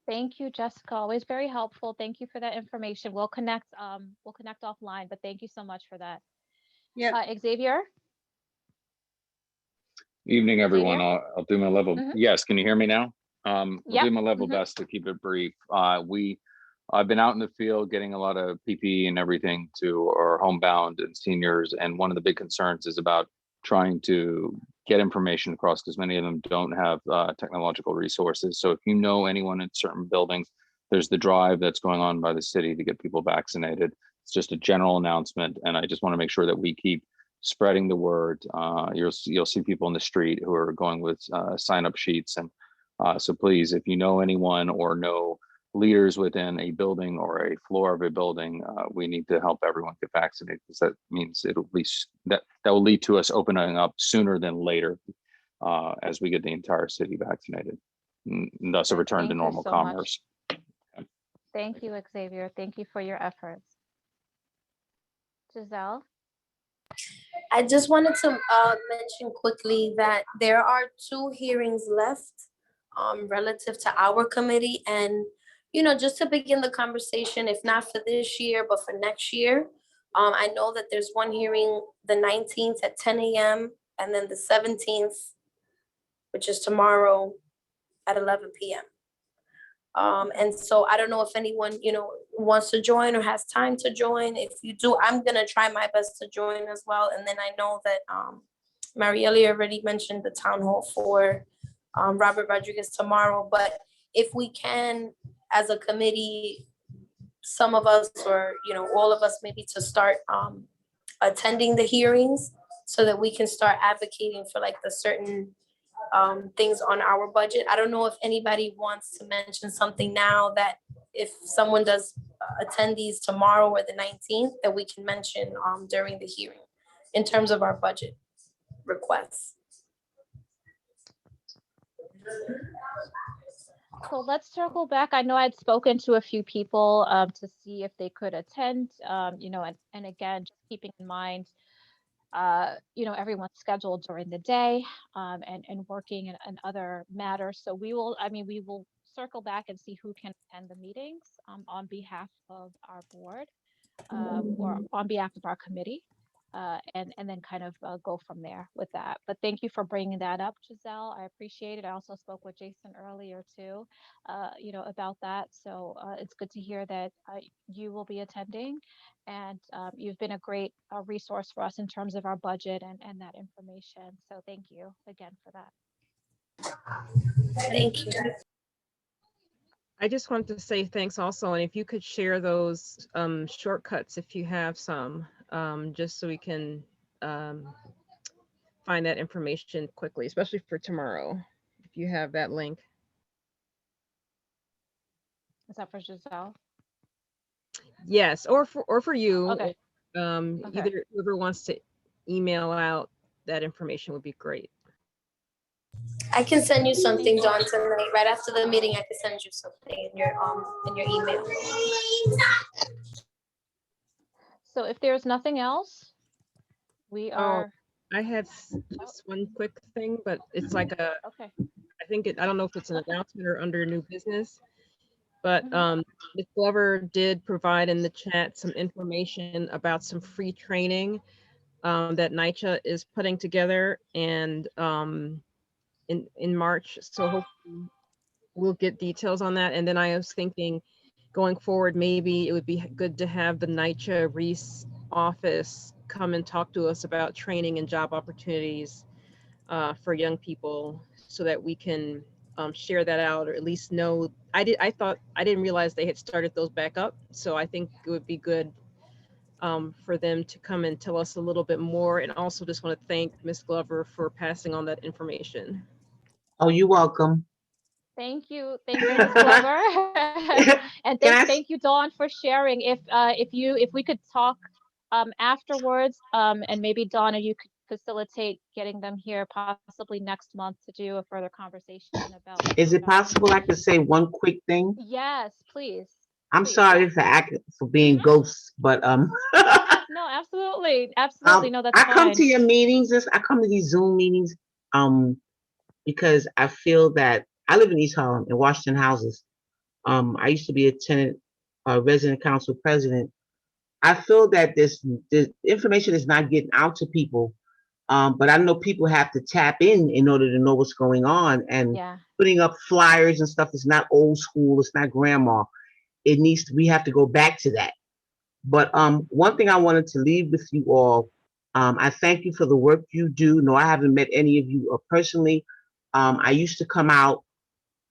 [SPEAKER 3] Thank you, Jessica. Always very helpful. Thank you for that information. We'll connect offline, but thank you so much for that.
[SPEAKER 10] Yeah.
[SPEAKER 3] Xavier?
[SPEAKER 11] Evening, everyone.
[SPEAKER 3] Xavier?
[SPEAKER 11] I'll do my level.
[SPEAKER 3] Mhm.
[SPEAKER 11] Yes, can you hear me now? I'll
[SPEAKER 3] Yep.
[SPEAKER 11] do my level
[SPEAKER 3] Mhm.
[SPEAKER 11] best to keep it brief. I've been out in the field getting a lot of PPE and everything to our homebound and seniors, and one of the big concerns is about trying to get information across because many of them don't have technological resources. So if you know anyone in certain buildings, there's the drive that's going on by the city to get people vaccinated. It's just a general announcement, and I just want to make sure that we keep spreading the word. You'll see people in the street who are going with sign-up sheets, and so please, if you know anyone or know leaders within a building or a floor of a building, we need to help everyone get vaccinated, because that means that will lead to us opening up sooner than later as we get the entire city vaccinated, and thus a return to
[SPEAKER 3] Thank you
[SPEAKER 11] normal
[SPEAKER 3] so
[SPEAKER 11] commerce.
[SPEAKER 3] Thank you, Xavier. Thank you for your efforts. Giselle?
[SPEAKER 4] I just wanted to mention quickly that there are 2 hearings left relative to our committee, and just to begin the conversation, if not for this year, but for next year. I know that there's one hearing the 19th at 10 a.m. and then the 17th, which is tomorrow at 11 p.m. And so I don't know if anyone, wants to join or has time to join. If you do, I'm gonna try my best to join as well. And then I know that Marielle already mentioned the town hall for Robert Rodriguez tomorrow, but if we can, as a committee, some of us or, all of us maybe to start attending the hearings so that we can start advocating for like the certain things on our budget. I don't know if anybody wants to mention something now that if someone does attend these tomorrow or the 19th, that we can mention during the hearing in terms of our budget requests.
[SPEAKER 3] So let's circle back. I know I'd spoken to a few people to see if they could attend, and again, just keeping in mind, everyone's scheduled during the day and working and other matters. So we will circle back and see who can attend the meetings on behalf of our board or on behalf of our committee. And then kind of go from there with that. But thank you for bringing that up, Giselle. I appreciate it. I also spoke with Jason earlier too, about that. So it's good to hear that you will be attending, and you've been a great resource for us in terms of our budget and that information. So thank you again for that.
[SPEAKER 4] Thank you.
[SPEAKER 7] I just wanted to say thanks also, and if you could share those shortcuts if you have some, just so we can find that information quickly, especially for tomorrow, if you have that link.
[SPEAKER 3] Is that for Giselle?
[SPEAKER 7] Yes, or for you.
[SPEAKER 3] Okay.
[SPEAKER 7] Okay. Either whoever wants to email out that information would be great.
[SPEAKER 4] I can send you something, Dawn, tonight. Right after the meeting, I can send you something in your email.
[SPEAKER 3] So if there's nothing else, we are.
[SPEAKER 7] I had just one quick thing, but it's like a,
[SPEAKER 3] Okay.
[SPEAKER 7] I don't know if it's an announcement or under new business, but
[SPEAKER 3] Mhm.
[SPEAKER 7] Ms. Glover did provide in the chat some information about some free training that NYCHA is putting together and in March. So hopefully we'll get details on that. And then I was thinking going forward, maybe it would be good to have the NYCHA Reese office come and talk to us about training and job opportunities for young people so that we can share that out or at least know. I didn't realize they had started those back up. So I think it would be good for them to come and tell us a little bit more. And also just want to thank Ms. Glover for passing on that information.
[SPEAKER 12] Oh, you're welcome.
[SPEAKER 3] Thank you, Ms. Glover, and
[SPEAKER 12] Can I
[SPEAKER 3] thank you, Dawn, for sharing. If we could talk afterwards, and maybe Donna, you could facilitate getting them here possibly next month to do a further conversation about.
[SPEAKER 12] Is it possible I could say one quick thing?
[SPEAKER 3] Yes, please.
[SPEAKER 12] I'm
[SPEAKER 3] Please.
[SPEAKER 12] sorry for being ghosts, but
[SPEAKER 3] No, absolutely. No, that's
[SPEAKER 12] I come
[SPEAKER 3] fine.
[SPEAKER 12] to your meetings. I come to these Zoom meetings because I feel that I live in East Harlem in Washington Houses. I used to be a tenant, resident council president. I feel that this information is not getting out to people, but I know people have to tap in order to know what's going on. And
[SPEAKER 3] Yeah.
[SPEAKER 12] putting up flyers and stuff is not old school. It's not grandma. We have to go back to that. But one thing I wanted to leave with you all, I thank you for the work you do. No, I haven't met any of you personally. I used to come out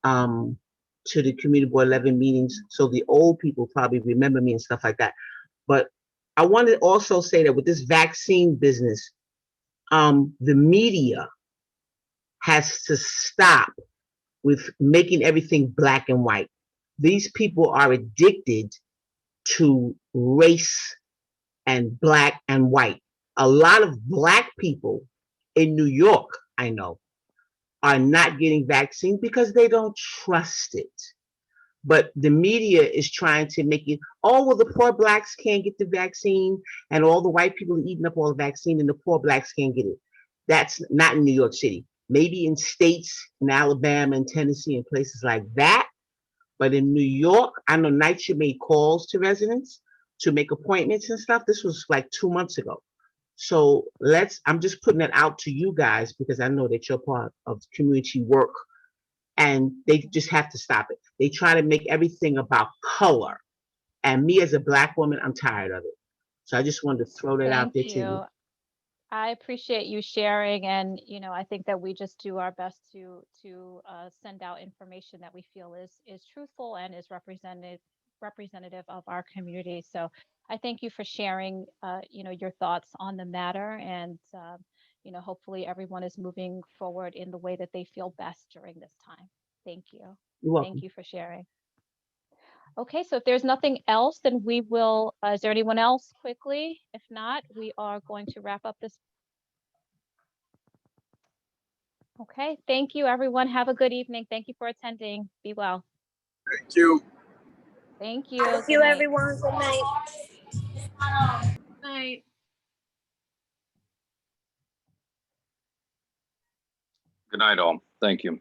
[SPEAKER 12] to the Community Board 11 meetings, so the old people probably remember me and stuff like that. But I want to also say that with this vaccine business, the media has to stop with making everything black and white. These people are addicted to race and black and white. A lot of black people in New York, I know, are not getting vaccines because they don't trust it. But the media is trying to make it, oh, well, the poor blacks can't get the vaccine and all the white people are eating up all the vaccine and the poor blacks can't get it. That's not in New York City. Maybe in states in Alabama and Tennessee and places like that. But in New York, I know NYCHA made calls to residents to make appointments and stuff. This was like 2 months ago. So I'm just putting that out to you guys because I know that you're part of community work and they just have to stop it. They try to make everything about color. And me as a black woman, I'm tired of it. So I just wanted to throw that out there
[SPEAKER 3] Thank
[SPEAKER 12] to you.
[SPEAKER 3] you. I appreciate you sharing, and I think that we just do our best to send out information that we feel is truthful and is representative of our community. So I thank you for sharing, your thoughts on the matter, and hopefully everyone is moving forward in the way that they feel best during this time. Thank you.
[SPEAKER 12] You're welcome.
[SPEAKER 3] Thank you for sharing. Okay, so if there's nothing else, then we will, is there anyone else quickly? If not, we are going to wrap up this. Okay, thank you, everyone. Have a good evening. Thank you for attending. Be well.
[SPEAKER 9] Thank you.
[SPEAKER 3] Thank you.
[SPEAKER 4] Thank
[SPEAKER 3] Good
[SPEAKER 4] you,
[SPEAKER 3] night.
[SPEAKER 4] everyone. Good night.
[SPEAKER 5] Night.
[SPEAKER 11] Good night, all. Thank you.